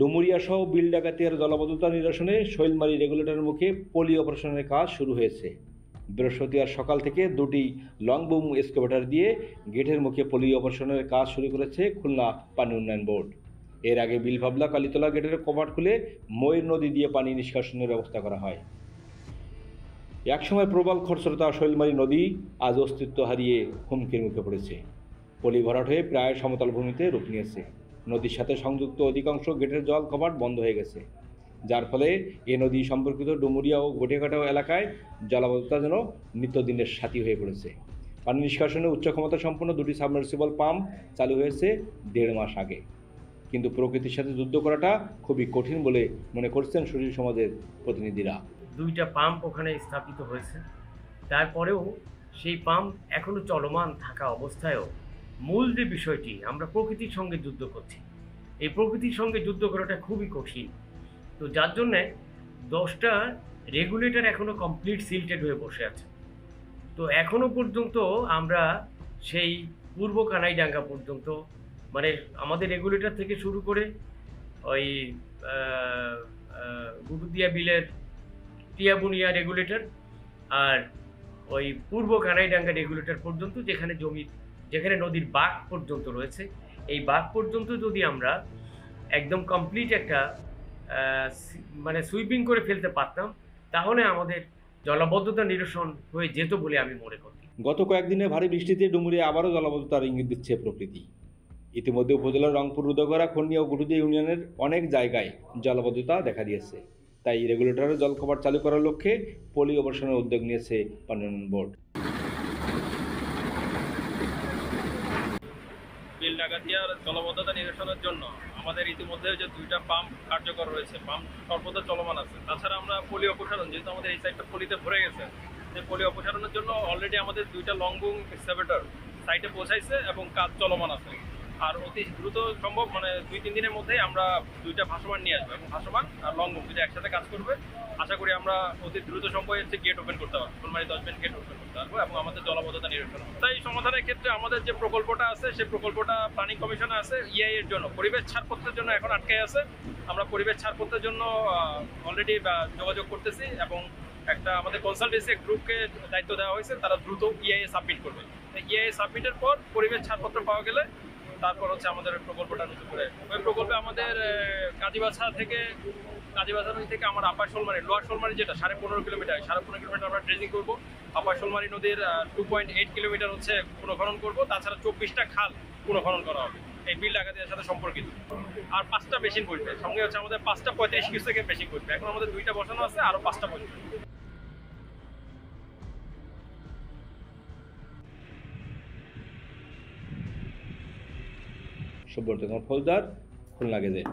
ডুমুরিয়া সহ বিল ডাকাতিয়ার জলাবদ্ধতা নিরসনে শৈলমারী রেগুলেটরের মুখে পলি অপারেশনের কাজ শুরু হয়েছে। বৃহস্পতিবার সকাল থেকে দুটি লং বুম এক্সকাভেটর দিয়ে গেটের মুখে পলি অপারেশনের কাজ শুরু করেছে খুলনা পানি উন্নয়ন বোর্ড। এর আগে বিলভাবলা কালীতলা গেটের কপাট খুলে ময়ূর নদী দিয়ে পানি নিষ্কাশনের ব্যবস্থা করা হয়। একসময় প্রবল খরস্রোতা শৈলমারী নদী আজ অস্তিত্ব হারিয়ে হুমকির মুখে পড়েছে। পলি ভরাট হয়ে প্রায় সমতল ভূমিতে রূপ নিয়েছে। নদীর সাথে সংযুক্ত অধিকাংশ গেটের জল কপাট বন্ধ হয়ে গেছে, যার ফলে এ নদী সম্পর্কিত ডুমুরিয়া ও গটিয়াকাটা এলাকায় জলাবদ্ধতা যেন নিত্যদিনের সাথী হয়ে পড়েছে। পানি নিষ্কাশনে উচ্চ ক্ষমতা সম্পন্ন দুটি সাবমার্সিবল পাম্প চালু হয়েছে 1.5 মাস আগে, কিন্তু প্রকৃতির সাথে যুদ্ধ করাটা খুবই কঠিন বলে মনে করছেন সুশীল সমাজের প্রতিনিধিরা। দুইটা পাম্প ওখানে স্থাপিত হয়েছে, তারপরেও সেই পাম্প এখনো চলমান থাকা অবস্থায়ও মূল যে বিষয়টি, আমরা প্রকৃতির সঙ্গে যুদ্ধ করছি। এই প্রকৃতির সঙ্গে যুদ্ধ করাটা খুবই কঠিন। তো যার জন্যে 10টা রেগুলেটর এখনো কমপ্লিট সিল্টেড হয়ে বসে আছে। তো এখনো পর্যন্ত আমরা সেই পূর্ব কানাইডাঙ্গা পর্যন্ত, মানে আমাদের রেগুলেটর থেকে শুরু করে ওই গুটুদিয়া বিলের টিয়াবুনিয়া রেগুলেটর আর ওই পূর্ব কানাইডাঙ্গা রেগুলেটর পর্যন্ত, যেখানে নদীর বাঁক পর্যন্ত রয়েছে, এই বাঁক পর্যন্ত যদি আমরা একদম কমপ্লিট একটা মানে সুইপিং করে ফেলতে পারতাম, তাহলে আমাদের জলাবদ্ধতা নিরসন হয়ে যেত বলে আমি মনে করি। গত কয়েকদিনে ভারী বৃষ্টিতে ডুমুরিয়া আবারও জলাবদ্ধতার ইঙ্গিত দিচ্ছে প্রকৃতি। ইতিমধ্যে উপজেলার রংপুর, রুদ্রগড়া, খন্ডিয়া ও গুটুদিয়া ইউনিয়নের অনেক জায়গায় জলাবদ্ধতা দেখা দিয়েছে। তাই রেগুলেটরের জল কপাট চালু করার লক্ষ্যে পলি অপারেশনের উদ্যোগ নিয়েছে পানি উন্নয়ন বোর্ড। বিল ডাকাতিয়ার জলাবদ্ধতা নিরসনের জন্য আমাদের ইতিমধ্যে যে 2টা পাম্প কার্যকর রয়েছে, পাম্প সর্বদা চলমান আছে। তাছাড়া আমরা পলি অপসারণ, যেহেতু আমাদের এই সাইডটা পলিতে ভরে গেছে, সেই পলি অপসারণের জন্য অলরেডি আমাদের 2টা লং বুম এক্সকাভেটর সাইটে পৌঁছাইছে এবং কাজ চলমান আছে। আর অতি দ্রুত সম্ভব, মানে 2-3 দিনের মধ্যেই আমরা 2টা ভাসমান নিয়ে আসবো, এবং ভাসমান আর লং বুম যদি একসাথে কাজ করবে, আশা করি আমরা অতি দ্রুত সম্ভব হচ্ছে গেট ওপেন করতে পারবো, ফুলমারি 10 বেন গেট ওপেন করতে পারবো এবং আমাদের জলাবদ্ধতা নিরসন হবে। তাই সমাধানের ক্ষেত্রে আমাদের যে প্রকল্পটা আছে, সেই প্রকল্পটা প্ল্যানিং কমিশনে আছে ইআই এর জন্য, পরিবেশ ছাড়পত্রের জন্য এখন আটকে আছে। আমরা পরিবেশ ছাড়পত্রের জন্য অলরেডি যোগাযোগ করতেছি এবং একটা আমাদের কনসালটেন্সি গ্রুপকে দায়িত্ব দেওয়া হয়েছে, তারা দ্রুত ইআইএ সাবমিট করবে। ইআইএ সাবমিটের পর পরিবেশ ছাড়পত্র পাওয়া গেলে তারপর হচ্ছে আমাদের প্রকল্পটা নতুন করে, ওই প্রকল্পে আমাদের কাজীবাছা থেকে আমার আপার শোলমারি, লোয়ার শোলমারি, যেটা 15.5 কিলোমিটার, 15.5 কিলোমিটার আমরা ড্রেজিং করবো। আপার শোলমারি নদীর 2.8 কিলোমিটার হচ্ছে পুনঃখনন করবো। তাছাড়া 24টা খাল পুনঃখনন করা হবে এই বিল ডাকাতিয়ার সাথে সম্পর্কিত। আর 5টা মেশিন বসবে, সঙ্গে হচ্ছে আমাদের 5টা 35 কিউসেকের মেশিন বসবে। এখন আমাদের 2টা বসানো আছে, আরো 5টা বসবে। সুব্রত ফৌজদার, খুলনা গেজেট।